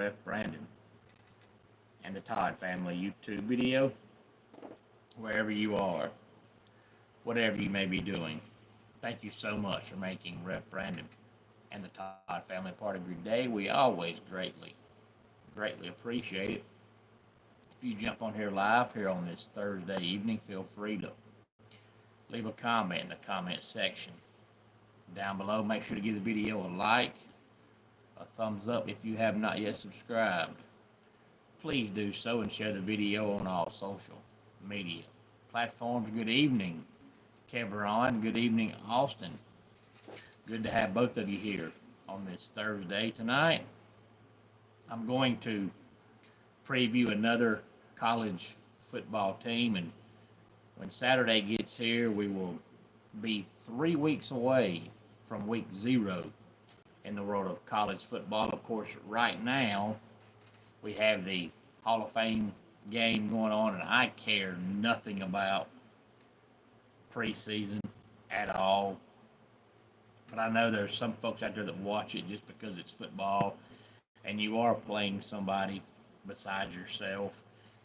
Ref Brandon and the Todd Family YouTube video, wherever you are, whatever you may be doing. Thank you so much for making Ref Brandon and the Todd Family part of your day. We always greatly appreciate it. If you jump on here live here on this Thursday evening, feel free to leave a comment in the comment section down below. Make sure to give the video a like, a thumbs up if you have not yet subscribed. Please do so and share the video on all social media platforms. Good evening, Kevron. Good evening, Austin. Good to have both of you here on this Thursday tonight. I'm going to preview another college football team, and when Saturday gets here, we will be 3 weeks away from week 0 in the world of college football. Of course, right now, we have the Hall of Fame game going on, and I care nothing about preseason at all. But I know there's some folks out there that watch it just because it's football, and you are playing somebody besides yourself,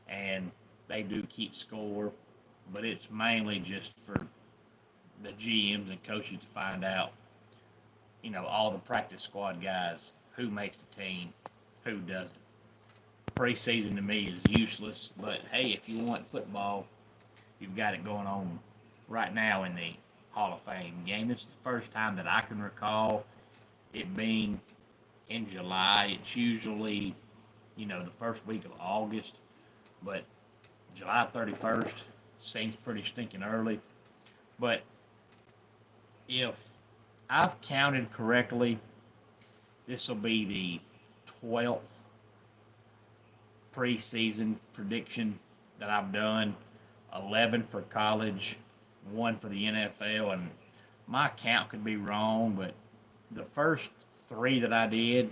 and they do keep score, but it's mainly just for the GMs and coaches to find out, all the practice squad guys, who makes the team, who doesn't. Preseason to me is useless, but hey, if you want football, you've got it going on right now in the Hall of Fame game. This is the first time that I can recall it being in July. It's usually, the first week of August, but July 31st seems pretty stinking early. But if I've counted correctly, this will be the 12th preseason prediction that I've done. 11 for college, 1 for the NFL, and my count could be wrong, but the first 3 that I did,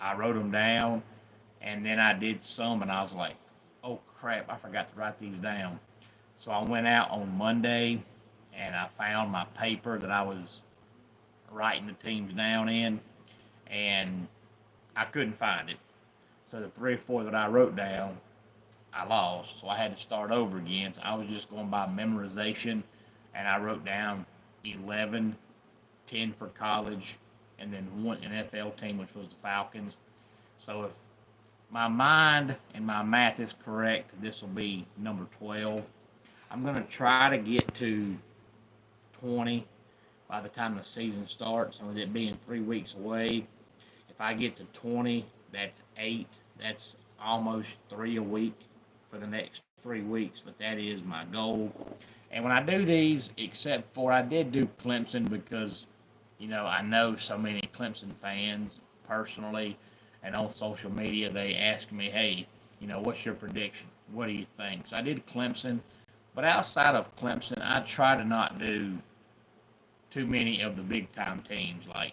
I wrote them down, and then I did some, and I was like, oh crap, I forgot to write these down. So I went out on Monday, and I found my paper that I was writing the teams down in, and I couldn't find it. So the 3 or 4 that I wrote down, I lost, so I had to start over again. So I was just going by memorization, and I wrote down 11, 10 for college, and then 1 NFL team, which was the Falcons. So if my mind and my math is correct, this will be number 12. I'm going to try to get to 20 by the time the season starts, and with it being 3 weeks away, if I get to 20, that's 8. That's almost 3 a week for the next 3 weeks, but that is my goal. And when I do these, except for I did do Clemson because, I know so many Clemson fans personally and on social media, they ask me, hey, what's your prediction? What do you think? So I did Clemson, but outside of Clemson, I try to not do too many of the big-time teams. Like,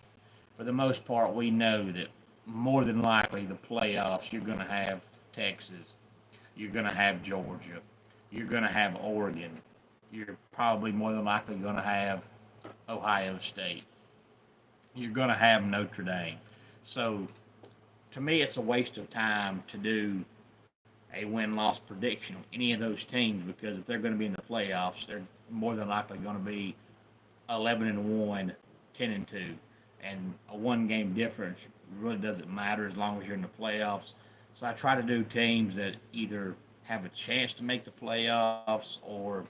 for the most part, we know that more than likely the playoffs, you're going to have Texas, you're going to have Georgia, you're going to have Oregon, you're probably more than likely going to have Ohio State, you're going to have Notre Dame. So to me, it's a waste of time to do a win-loss prediction on any of those teams, because if they're going to be in the playoffs, they're more than likely going to be 11-1, 10-2, and a 1-game difference really doesn't matter as long as you're in the playoffs. So I try to do teams that either have a chance to make the playoffs or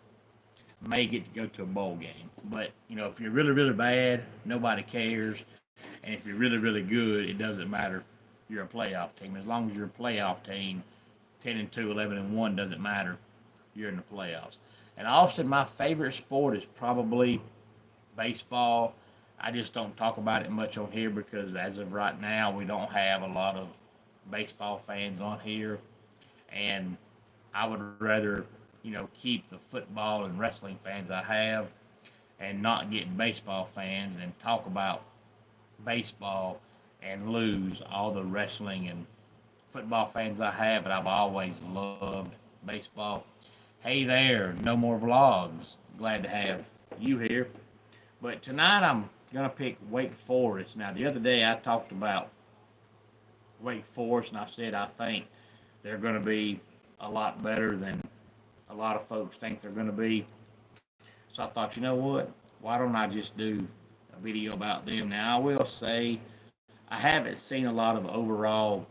may get to go to a bowl game. But, if you're really, really bad, nobody cares. And if you're really, really good, it doesn't matter. You're a playoff team. As long as you're a playoff team, 10-2, 11-1 doesn't matter. You're in the playoffs. And Austin, my favorite sport is probably baseball. I just don't talk about it much on here because as of right now, we don't have a lot of baseball fans on here. And I would rather, keep the football and wrestling fans I have and not get baseball fans and talk about baseball and lose all the wrestling and football fans I have, but I've always loved baseball. Hey there, no more vlogs. Glad to have you here. But tonight I'm going to pick Wake Forest. Now, the other day I talked about Wake Forest, and I said I think they're going to be a lot better than a lot of folks think they're going to be. So I thought, you know what? Why don't I just do a video about them? Now, I will say I haven't seen a lot of overall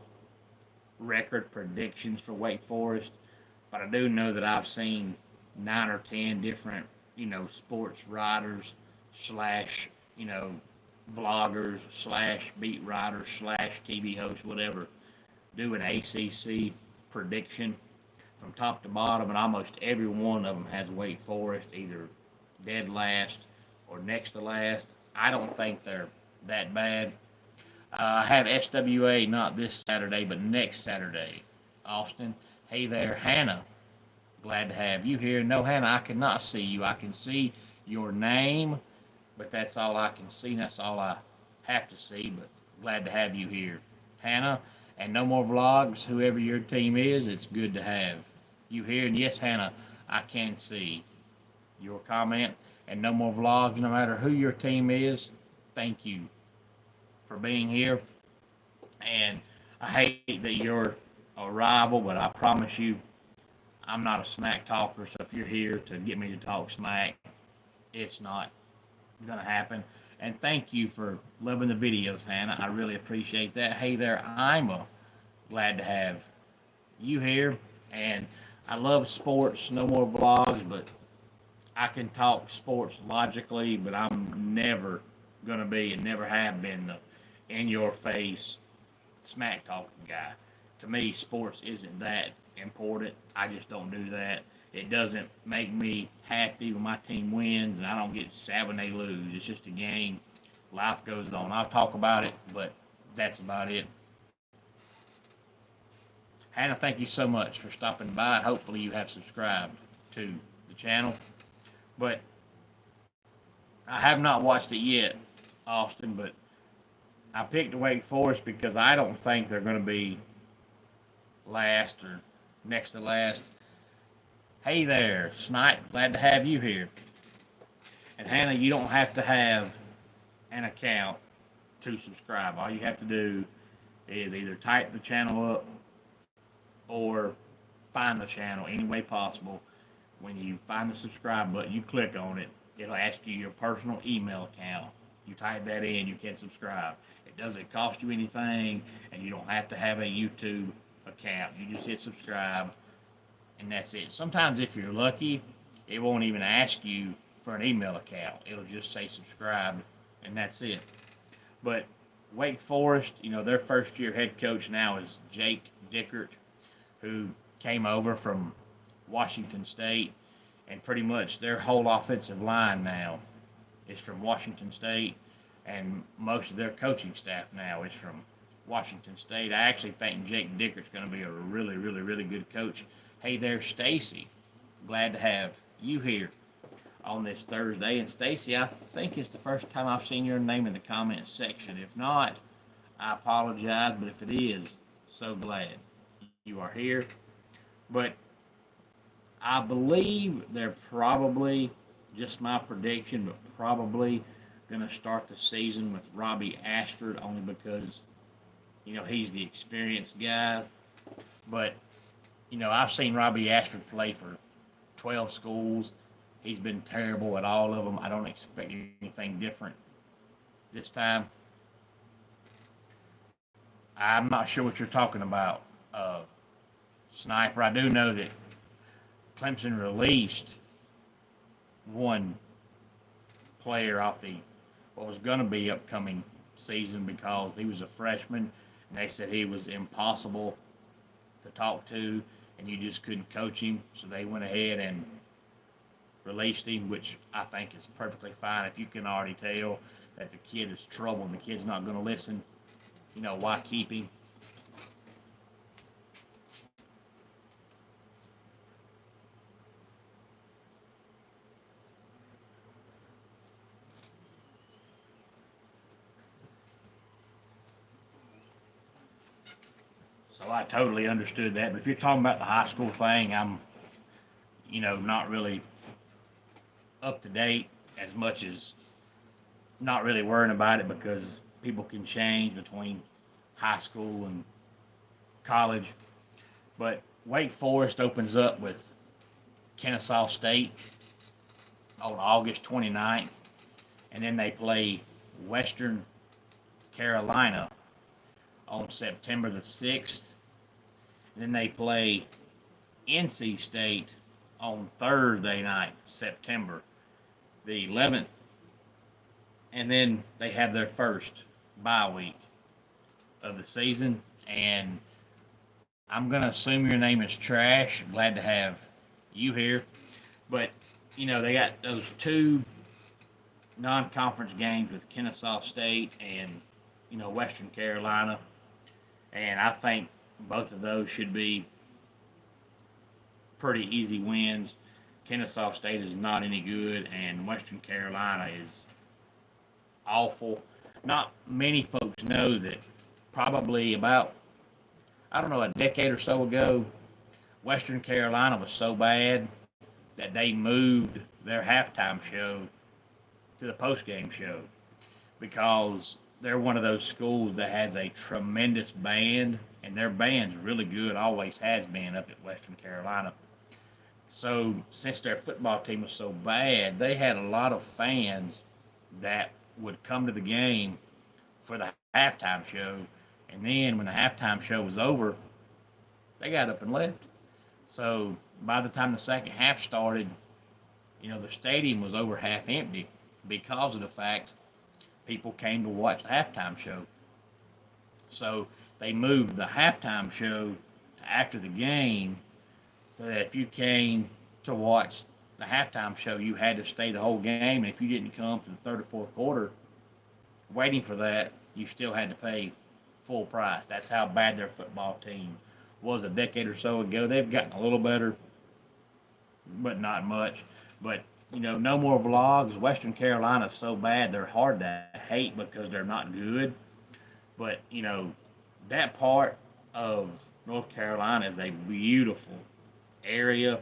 record predictions for Wake Forest, but I do know that I've seen 9 or 10 different, sports writers slash, you know, vloggers slash beat writers slash TV hosts, whatever, do an ACC prediction from top to bottom, and almost every one of them has Wake Forest either dead last or next to last. I don't think they're that bad. I have SWA not this Saturday, but next Saturday. Austin. Hey there, Hannah. Glad to have you here. No, Hannah, I cannot see you. I can see your name, but that's all I can see. That's all I have to see, but glad to have you here. Hannah, and no more vlogs, whoever your team is, it's good to have you here. And yes, Hannah, I can see your comment. And no more vlogs, no matter who your team is. Thank you for being here. And I hate that you're a rival, but I promise you, I'm not a smack talker. So if you're here to get me to talk smack, it's not going to happen. And thank you for loving the videos, Hannah. I really appreciate that. Hey there, I'm glad to have you here. And I love sports, no more vlogs, but I can talk sports logically, but I'm never going to be and never have been the in your face smack talking guy. To me, sports isn't that important. I just don't do that. It doesn't make me happy when my team wins, and I don't get sad when they lose. It's just a game. Life goes on. I'll talk about it, but that's about it. Hannah, thank you so much for stopping by. Hopefully you have subscribed to the channel. But I have not watched it yet, Austin, but I picked Wake Forest because I don't think they're going to be last or next to last. Hey there, Snipe, glad to have you here. And Hannah, you don't have to have an account to subscribe. All you have to do is either type the channel up or find the channel any way possible. When you find the subscribe button, you click on it. It'll ask you your personal email account. You type that in, you can subscribe. It doesn't cost you anything, and you don't have to have a YouTube account. You just hit subscribe, and that's it. Sometimes if you're lucky, it won't even ask you for an email account. It'll just say subscribe, and that's it. But Wake Forest, their first year head coach now is Jake Dickert, who came over from Washington State, and pretty much their whole offensive line now is from Washington State, and most of their coaching staff now is from Washington State. I actually think Jake Dickert's going to be a really, really, really good coach. Hey there, Stacy. Glad to have you here on this Thursday. And Stacy, I think it's the first time I've seen your name in the comment section. If not, I apologize, but if it is, so glad you are here. But I believe they're probably, just my prediction, but probably going to start the season with Robbie Ashford only because, he's the experienced guy. But, I've seen Robbie Ashford play for 12 schools. He's been terrible at all of them. I don't expect anything different this time. I'm not sure what you're talking about, Sniper. I do know that Clemson released one player off what was going to be upcoming season because he was a freshman, and they said he was impossible to talk to, and you just couldn't coach him. So they went ahead and released him, which I think is perfectly fine. If you can already tell that the kid is trouble and the kid's not going to listen, why keep him? So I totally understood that. But if you're talking about the high school thing, I'm, not really up to date as much as not really worrying about it because people can change between high school and college. But Wake Forest opens up with Kennesaw State on August 29th, and then they play Western Carolina on September the 6th. And then they play NC State on Thursday night, September the 11th. And then they have their first bye week of the season. And I'm going to assume your name is Trash. Glad to have you here. But, they got those two non-conference games with Kennesaw State and, Western Carolina. And I think both of those should be pretty easy wins. Kennesaw State is not any good, and Western Carolina is awful. Not many folks know that probably about, a decade or so ago, Western Carolina was so bad that they moved their halftime show to the postgame show because they're one of those schools that has a tremendous band, and their band's really good, always has been up at Western Carolina. So since their football team was so bad, they had a lot of fans that would come to the game for the halftime show, and then when the halftime show was over, they got up and left. So by the time the second half started, the stadium was over half empty because of the fact people came to watch the halftime show. So they moved the halftime show to after the game so that if you came to watch the halftime show, you had to stay the whole game. And if you didn't come to the third or fourth quarter waiting for that, you still had to pay full price. That's how bad their football team was a decade or so ago. They've gotten a little better, but not much. But, no more vlogs. Western Carolina's so bad, they're hard to hate because they're not good. But, that part of North Carolina is a beautiful area,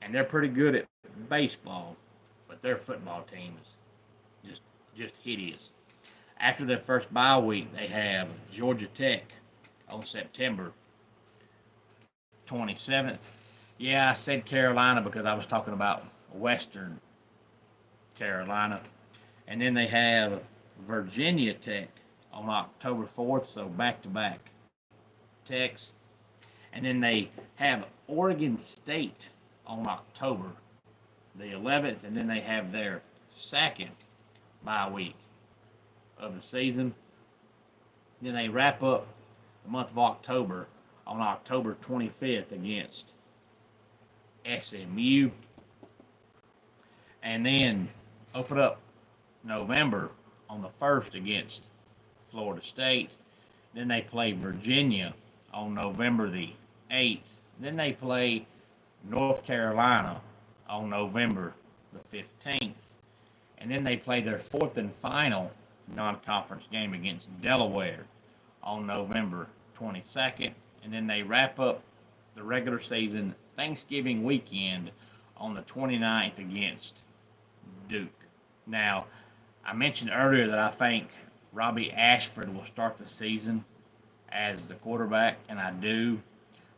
and they're pretty good at baseball, but their football team is just hideous. After their first bye week, they have Georgia Tech on September 27th. Yeah, I said Carolina because I was talking about Western Carolina. And then they have Virginia Tech on October 4th, so back-to-back Techs. And then they have Oregon State on October the 11th, and then they have their second bye week of the season. Then they wrap up the month of October on October 25th against SMU. And then open up November on the 1st against Florida State. Then they play Virginia on November the 8th. Then they play North Carolina on November the 15th. And then they play their fourth and final non-conference game against Delaware on November 22nd. And then they wrap up the regular season Thanksgiving weekend on the 29th against Duke. Now, I mentioned earlier that I think Robbie Ashford will start the season as the quarterback, and I do.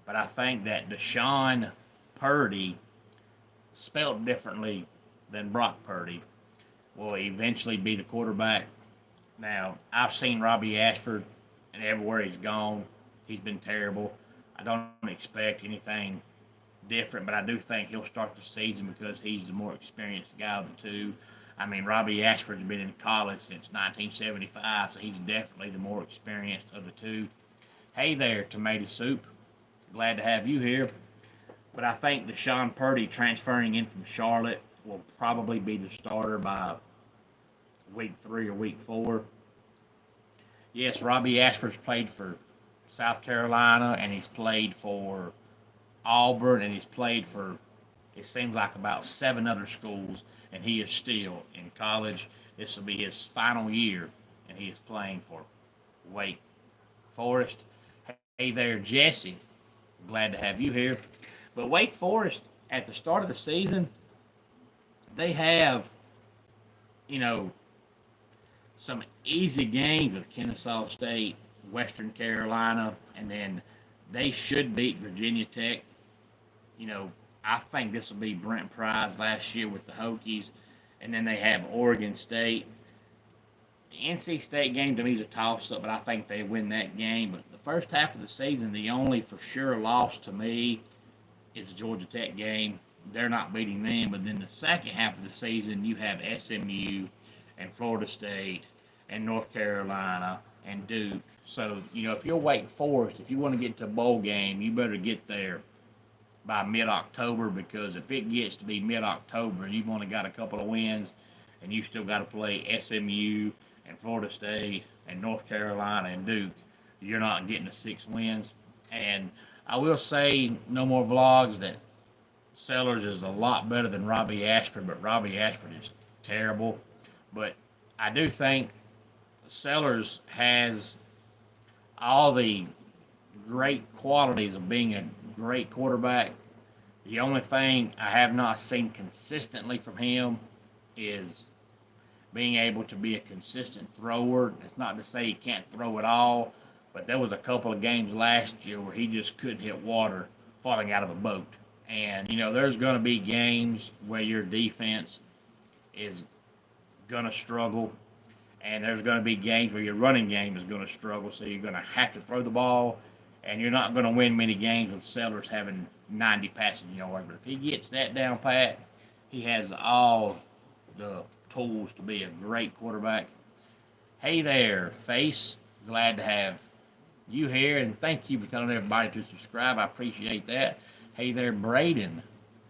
But I think that Deshaun Purdy, spelled differently than Brock Purdy, will eventually be the quarterback. Now, I've seen Robbie Ashford, and everywhere he's gone, he's been terrible. I don't expect anything different, but I do think he'll start the season because he's the more experienced guy of the two. I mean, Robbie Ashford's been in college since 1975, so he's definitely the more experienced of the two. Hey there, Tomato Soup. Glad to have you here. But I think Deshaun Purdy transferring in from Charlotte will probably be the starter by week 3 or week 4. Yes, Robbie Ashford's played for South Carolina, and he's played for Auburn, and he's played for, it seems like, about 7 other schools, and he is still in college. This will be his final year, and he is playing for Wake Forest. Hey there, Jesse. Glad to have you here. But Wake Forest, at the start of the season, they have, some easy games with Kennesaw State Western Carolina, and then they should beat Virginia Tech. You know, I think this will be Brent Pryde's last year with the Hokies, and then they have Oregon State. The NC State game to me is a toss-up, but I think they win that game. But the first half of the season, the only for sure loss to me is the Georgia Tech game. They're not beating them. But then the second half of the season, you have SMU and Florida State and North Carolina and Duke. So, you know, if you're Wake Forest, if you want to get to a bowl game, you better get there by mid-October, because if it gets to be mid-October and you've only got a couple of wins and you still got to play SMU and Florida State and North Carolina and Duke, you're not getting the 6 wins. And I will say, no more vlogs, that Sellers is a lot better than Robbie Ashford, but Robbie Ashford is terrible. But I do think Sellers has all the great qualities of being a great quarterback. The only thing I have not seen consistently from him is being able to be a consistent thrower. It's not to say he can't throw at all, but there was a couple of games last year where he just couldn't hit water falling out of a boat. And, you know, there's going to be games where your defense is going to struggle, and there's going to be games where your running game is going to struggle, so you're going to have to throw the ball, and you're not going to win many games with Sellers having 90 passing yards. But if he gets that down pat, he has all the tools to be a great quarterback. Hey there, Face. Glad to have you here, and thank you for telling everybody to subscribe. I appreciate that. Hey there, Braden.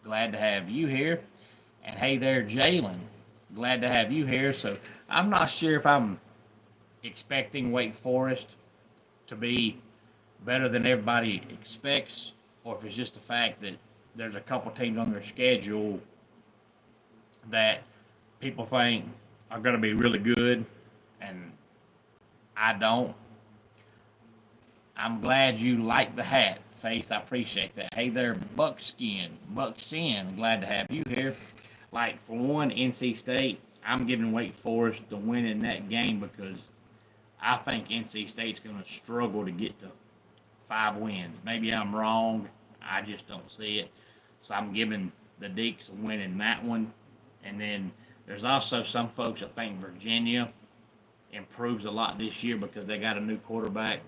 Glad to have you here. And hey there, Jalen. Glad to have you here. So I'm not sure if I'm expecting Wake Forest to be better than everybody expects, or if it's just the fact that there's a couple teams on their schedule that people think are going to be really good, and I don't. I'm glad you like the hat, Face. I appreciate that. Hey there, Bucksin. Glad to have you here. Like, for one, NC State, I'm giving Wake Forest the win in that game, because I think NC State's going to struggle to get to 5 wins. Maybe I'm wrong. I just don't see it. So I'm giving the Deacs a win in that one. And then there's also some folks that think Virginia improves a lot this year because they got a new quarterback.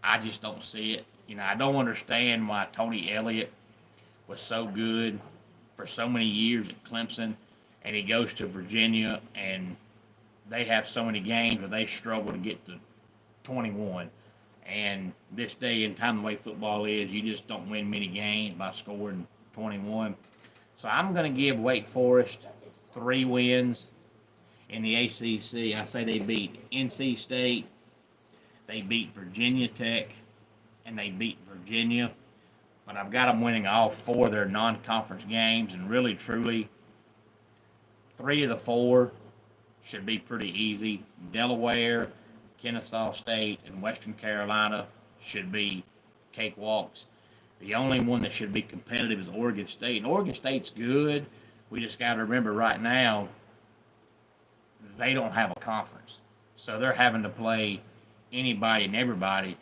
I just don't see it. You know, I don't understand why Tony Elliott was so good for so many years at Clemson, and he goes to Virginia, and they have so many games where they struggle to get to 21. And this day and time, the way football is, you just don't win many games by scoring 21. So I'm going to give Wake Forest 3 wins in the ACC. I say they beat NC State, they beat Virginia Tech, and they beat Virginia. But I've got them winning all 4 of their non-conference games, and really, truly, 3 of the 4 should be pretty easy. Delaware, Kennesaw State, and Western Carolina should be cakewalks. The only one that should be competitive is Oregon State. And Oregon State's good. We just got to remember right now, they don't have a conference. So they're having to play anybody and everybody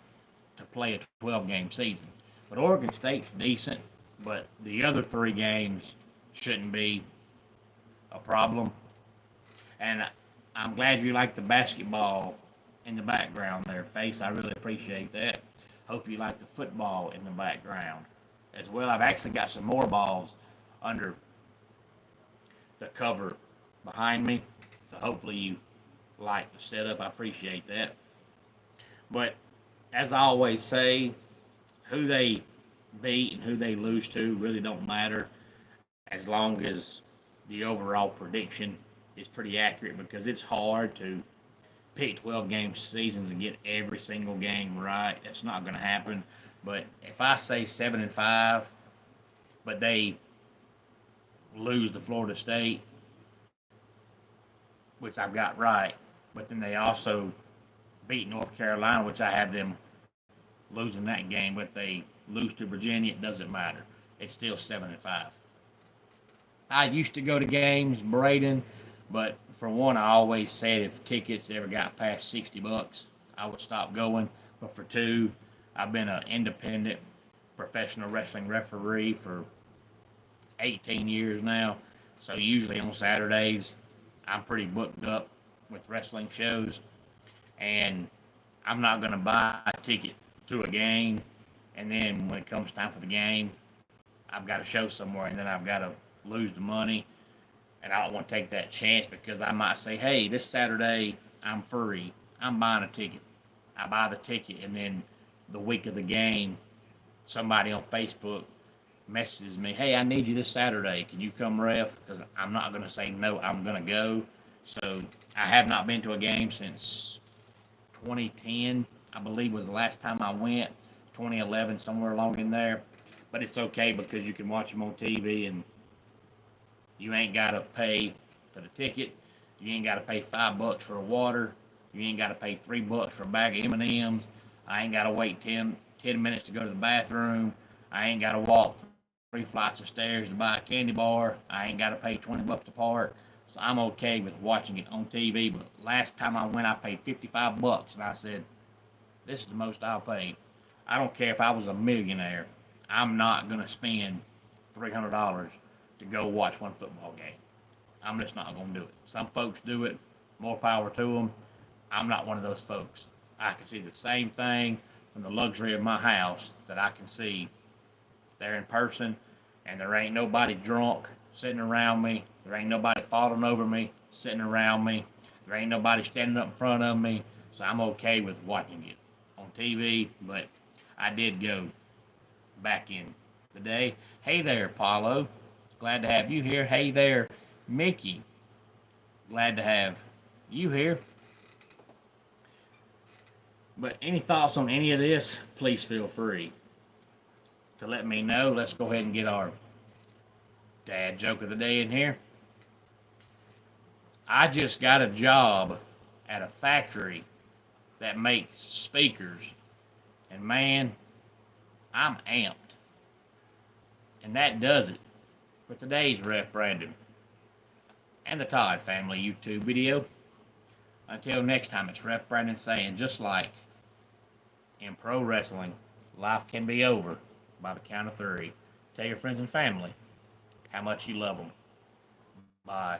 to play a 12-game season. But Oregon State's decent, but the other 3 games shouldn't be a problem. And I'm glad you like the basketball in the background there, Face. I really appreciate that. Hope you like the football in the background as well. I've actually got some more balls under the cover behind me, so hopefully you like the setup. I appreciate that. But as I always say, who they beat and who they lose to really don't matter, as long as the overall prediction is pretty accurate, because it's hard to pick 12-game seasons and get every single game right. That's not going to happen. But if I say 7-5, but they lose to Florida State, which I've got right, but then they also beat North Carolina, which I have them losing that game, but they lose to Virginia, it doesn't matter. It's still 7-5. I used to go to games, Braden, but for one, I always said if tickets ever got past $60, I would stop going. But for 2, I've been an independent professional wrestling referee for 18 years now. So usually on Saturdays, I'm pretty booked up with wrestling shows, and I'm not going to buy a ticket to a game, and then when it comes time for the game, I've got to show somewhere, and then I've got to lose the money, and I don't want to take that chance because I might say, hey, this Saturday I'm free. I'm buying a ticket. I buy the ticket, and then the week of the game, somebody on Facebook messages me, hey, I need you this Saturday. Can you come ref? Because I'm not going to say no, I'm going to go. So I have not been to a game since 2010, I believe was the last time I went. 2011, somewhere along in there. But it's okay because you can watch them on TV and you ain't got to pay for the ticket. You ain't got to pay $5 for water. You ain't got to pay $3 for a bag of M&Ms. I ain't got to wait 10 minutes to go to the bathroom. I ain't got to walk 3 flights of stairs to buy a candy bar. I ain't got to pay $20 to park. So I'm okay with watching it on TV. But last time I went, I paid $55, and I said, this is the most I'll pay. I don't care if I was a millionaire. I'm not going to spend $300 to go watch one football game. I'm just not going to do it. Some folks do it. More power to them. I'm not one of those folks. I can see the same thing from the luxury of my house that I can see there in person, and there ain't nobody drunk sitting around me. There ain't nobody falling over me sitting around me. There ain't nobody standing up in front of me. So I'm okay with watching it on TV, but I did go back in the day. Hey there, Paulo. Glad to have you here. Hey there, Mickey. Glad to have you here. But any thoughts on any of this, please feel free to let me know. Let's go ahead and get our dad joke of the day in here. I just got a job at a factory that makes speakers, and man, I'm amped. And that does it for today's Ref Brandon and the Todd Family YouTube video. Until next time, it's Ref Brandon saying, just like in pro wrestling, life can be over by the count of 3. Tell your friends and family how much you love them. Bye.